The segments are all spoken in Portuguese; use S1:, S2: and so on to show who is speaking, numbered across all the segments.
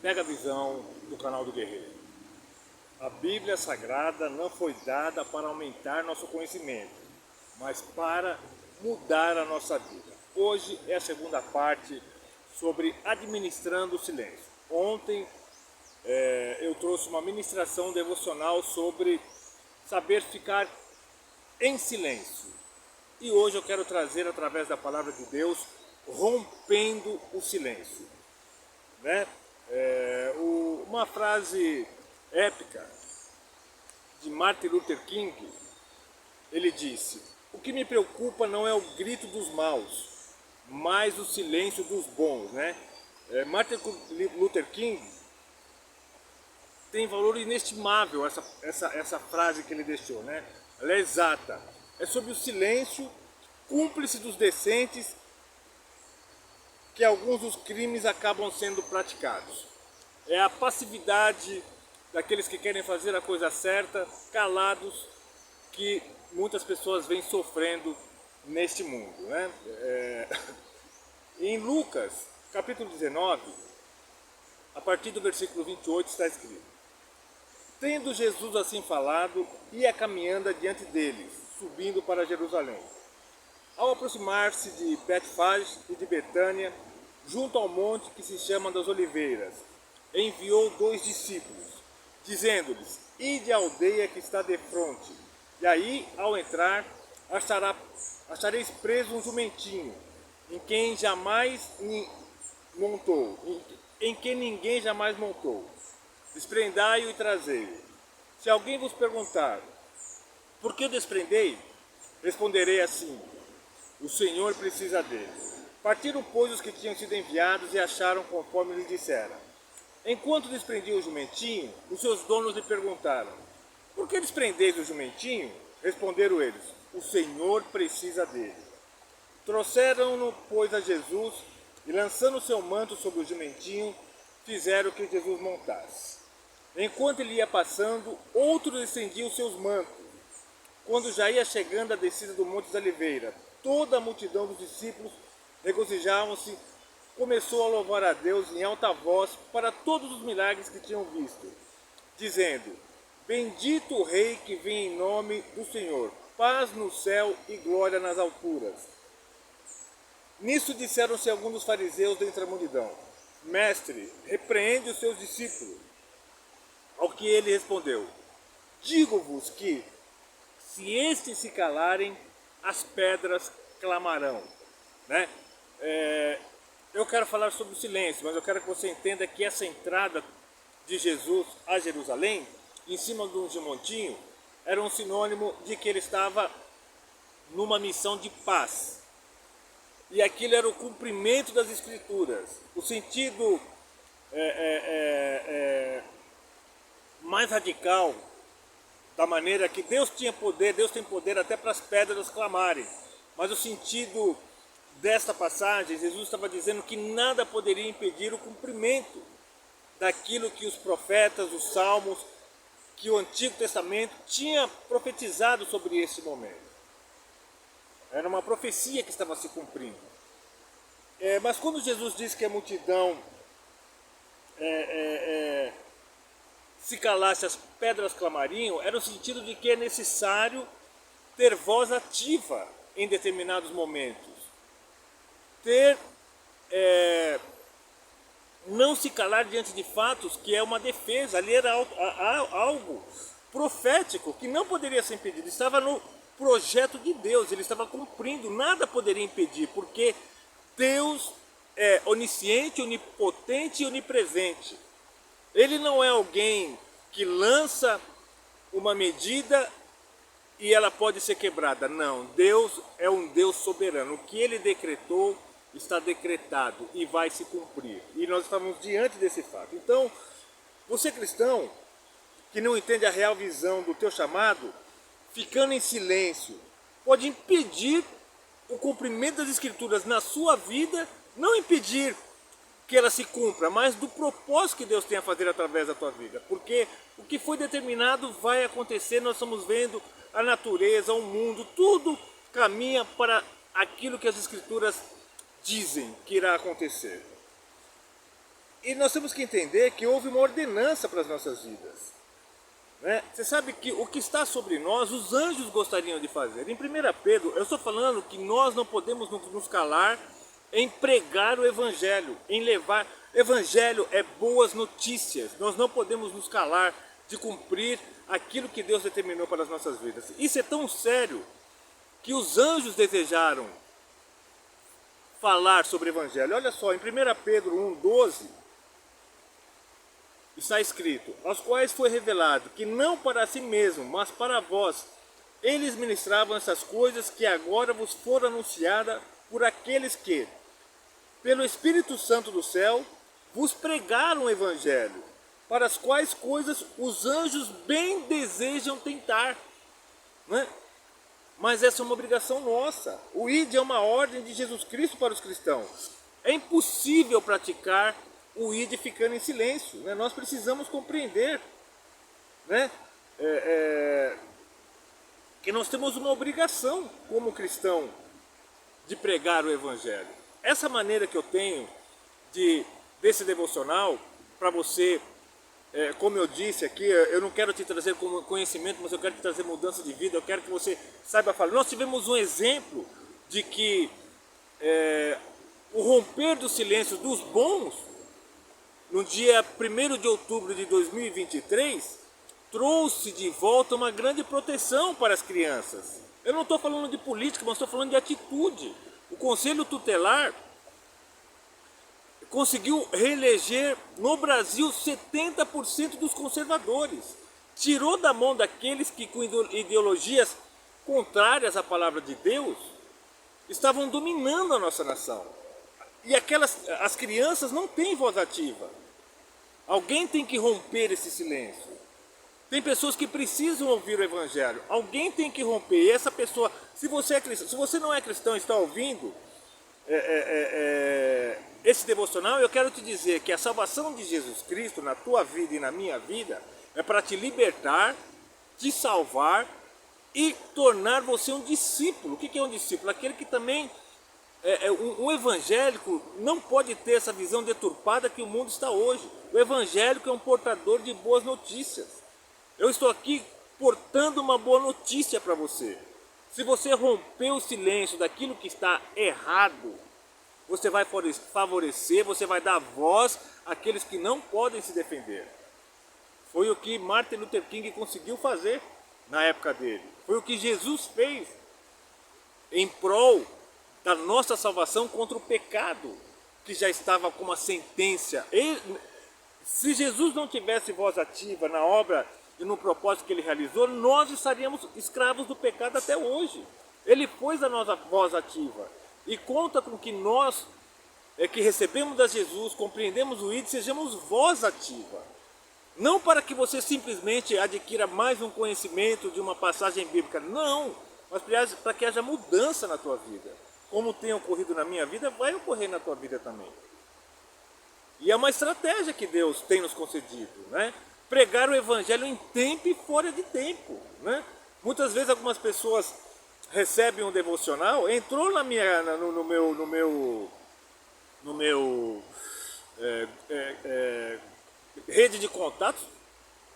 S1: Pega a visão do canal do Guerreiro. A Bíblia Sagrada não foi dada para aumentar nosso conhecimento, mas para mudar a nossa vida. Hoje é a segunda parte sobre administrando o silêncio. Ontem eu trouxe uma ministração devocional sobre saber ficar em silêncio. E hoje eu quero trazer, através da palavra de Deus, rompendo o silêncio. Uma frase épica de Martin Luther King, ele disse: "O que me preocupa não é o grito dos maus, mas o silêncio dos bons." Martin Luther King tem valor inestimável essa frase que ele deixou, Ela é exata. É sobre o silêncio cúmplice dos decentes que alguns dos crimes acabam sendo praticados. É a passividade daqueles que querem fazer a coisa certa, calados, que muitas pessoas vêm sofrendo neste mundo. Em Lucas, capítulo 19, a partir do versículo 28 está escrito: "Tendo Jesus assim falado, ia caminhando adiante deles, subindo para Jerusalém. Ao aproximar-se de Betfage e de Betânia, junto ao monte que se chama das Oliveiras, enviou 2 discípulos, dizendo-lhes: Ide à aldeia que está defronte, e aí, ao entrar, achareis preso um jumentinho, em quem ninguém jamais montou. Desprendai-o e trazei-o. Se alguém vos perguntar: por que o desprendei? Responderei assim: o Senhor precisa dele." Partiram, pois, os que tinham sido enviados e acharam conforme lhes disseram. Enquanto desprendiam o jumentinho, os seus donos lhe perguntaram: por que desprendeis o jumentinho? Responderam eles: o Senhor precisa dele. Trouxeram-no, pois, a Jesus, e lançando o seu manto sobre o jumentinho, fizeram que Jesus montasse. Enquanto ele ia passando, outros estendiam os seus mantos. Quando já ia chegando a descida do Monte da Oliveira, toda a multidão dos discípulos regozijavam-se, começou a louvar a Deus em alta voz para todos os milagres que tinham visto, dizendo: bendito o Rei que vem em nome do Senhor, paz no céu e glória nas alturas. Nisso disseram-se alguns dos fariseus dentre a multidão: mestre, repreende os seus discípulos. Ao que ele respondeu: digo-vos que, se estes se calarem, as pedras clamarão. Eu quero falar sobre o silêncio, mas eu quero que você entenda que essa entrada de Jesus a Jerusalém, em cima de um jumentinho, era um sinônimo de que ele estava numa missão de paz. E aquilo era o cumprimento das Escrituras. O sentido mais radical da maneira que Deus tinha poder, Deus tem poder até para as pedras clamarem. Mas o sentido desta passagem, Jesus estava dizendo que nada poderia impedir o cumprimento daquilo que os profetas, os salmos, que o Antigo Testamento tinha profetizado sobre esse momento. Era uma profecia que estava se cumprindo. Mas quando Jesus disse que a multidão se calasse, as pedras clamariam, era o sentido de que é necessário ter voz ativa em determinados momentos. Não se calar diante de fatos, que é uma defesa. Ali era algo profético que não poderia ser impedido. Estava no projeto de Deus, ele estava cumprindo, nada poderia impedir, porque Deus é onisciente, onipotente e onipresente. Ele não é alguém que lança uma medida e ela pode ser quebrada. Não, Deus é um Deus soberano. O que ele decretou está decretado e vai se cumprir. E nós estamos diante desse fato. Então, você cristão, que não entende a real visão do teu chamado, ficando em silêncio, pode impedir o cumprimento das Escrituras na sua vida, não impedir que ela se cumpra, mas do propósito que Deus tem a fazer através da tua vida. Porque o que foi determinado vai acontecer. Nós estamos vendo a natureza, o mundo, tudo caminha para aquilo que as Escrituras dizem que irá acontecer. E nós temos que entender que houve uma ordenança para as nossas vidas. Né? Você sabe que o que está sobre nós, os anjos gostariam de fazer. Em 1 Pedro, eu estou falando que nós não podemos nos calar em pregar o Evangelho, em levar... Evangelho é boas notícias. Nós não podemos nos calar de cumprir aquilo que Deus determinou para as nossas vidas. Isso é tão sério que os anjos desejaram falar sobre o Evangelho. Olha só, em 1 Pedro 1,12 está escrito: aos quais foi revelado que não para si mesmo, mas para vós, eles ministravam essas coisas que agora vos foram anunciadas por aqueles que, pelo Espírito Santo do céu, vos pregaram o Evangelho, para as quais coisas os anjos bem desejam tentar. Né? Mas essa é uma obrigação nossa. O ID é uma ordem de Jesus Cristo para os cristãos. É impossível praticar o ID ficando em silêncio. Né? Nós precisamos compreender, né? Que nós temos uma obrigação como cristão de pregar o Evangelho. Essa maneira que eu tenho desse devocional, para você, como eu disse aqui, eu não quero te trazer como conhecimento, mas eu quero te trazer mudança de vida, eu quero que você saiba falar. Nós tivemos um exemplo de que o romper do silêncio dos bons, no dia 1º de outubro de 2023, trouxe de volta uma grande proteção para as crianças. Eu não estou falando de política, mas estou falando de atitude. O Conselho Tutelar conseguiu reeleger no Brasil 70% dos conservadores. Tirou da mão daqueles que com ideologias contrárias à palavra de Deus estavam dominando a nossa nação. E as crianças não têm voz ativa. Alguém tem que romper esse silêncio. Tem pessoas que precisam ouvir o Evangelho. Alguém tem que romper. E essa pessoa, se você é cristão, se você não é cristão e está ouvindo esse devocional, eu quero te dizer que a salvação de Jesus Cristo na tua vida e na minha vida é para te libertar, te salvar e tornar você um discípulo. O que é um discípulo? Aquele que também... um evangélico não pode ter essa visão deturpada que o mundo está hoje. O evangélico é um portador de boas notícias. Eu estou aqui portando uma boa notícia para você. Se você romper o silêncio daquilo que está errado, você vai favorecer, você vai dar voz àqueles que não podem se defender. Foi o que Martin Luther King conseguiu fazer na época dele. Foi o que Jesus fez em prol da nossa salvação contra o pecado, que já estava com uma sentença. Se Jesus não tivesse voz ativa na obra e no propósito que ele realizou, nós estaríamos escravos do pecado até hoje. Ele pôs a nossa voz ativa e conta com que nós, que recebemos a Jesus, compreendemos o ID, sejamos voz ativa. Não para que você simplesmente adquira mais um conhecimento de uma passagem bíblica, não, mas para que haja mudança na tua vida. Como tem ocorrido na minha vida, vai ocorrer na tua vida também. E é uma estratégia que Deus tem nos concedido, né? Pregar o Evangelho em tempo e fora de tempo, né? Muitas vezes algumas pessoas recebem um devocional, entrou no meu rede de contatos,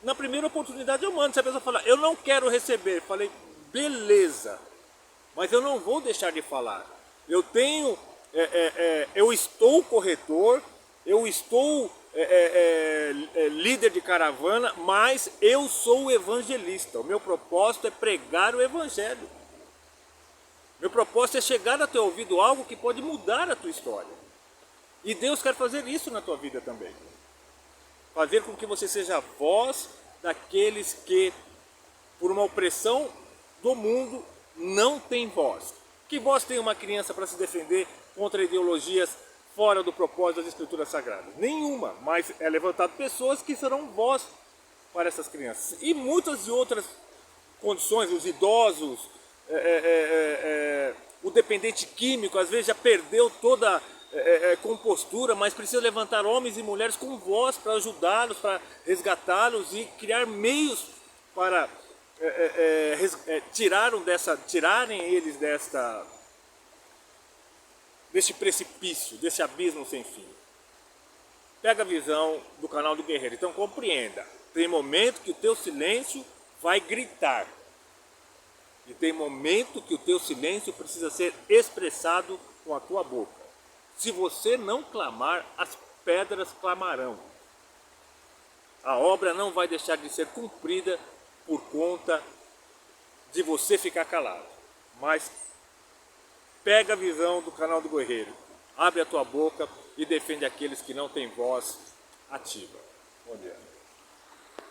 S1: na primeira oportunidade eu mando. Se a pessoa falar, eu não quero receber, falei, beleza, mas eu não vou deixar de falar. Eu estou corretor, eu estou líder de caravana, mas eu sou evangelista. O meu propósito é pregar o Evangelho. Meu propósito é chegar a teu ouvido algo que pode mudar a tua história. E Deus quer fazer isso na tua vida também. Fazer com que você seja a voz daqueles que, por uma opressão do mundo, não tem voz. Que voz tem uma criança para se defender contra ideologias fora do propósito das Escrituras Sagradas? Nenhuma, mas é levantado pessoas que serão voz para essas crianças. E muitas outras condições, os idosos, o dependente químico, às vezes já perdeu toda compostura, mas precisa levantar homens e mulheres com voz para ajudá-los, para resgatá-los e criar meios para tirarem eles deste precipício, desse abismo sem fim. Pega a visão do canal do guerreiro. Então compreenda, tem momento que o teu silêncio vai gritar. E tem momento que o teu silêncio precisa ser expressado com a tua boca. Se você não clamar, as pedras clamarão. A obra não vai deixar de ser cumprida por conta de você ficar calado. Mas pega a visão do canal do guerreiro. Abre a tua boca e defende aqueles que não têm voz ativa. Bom dia.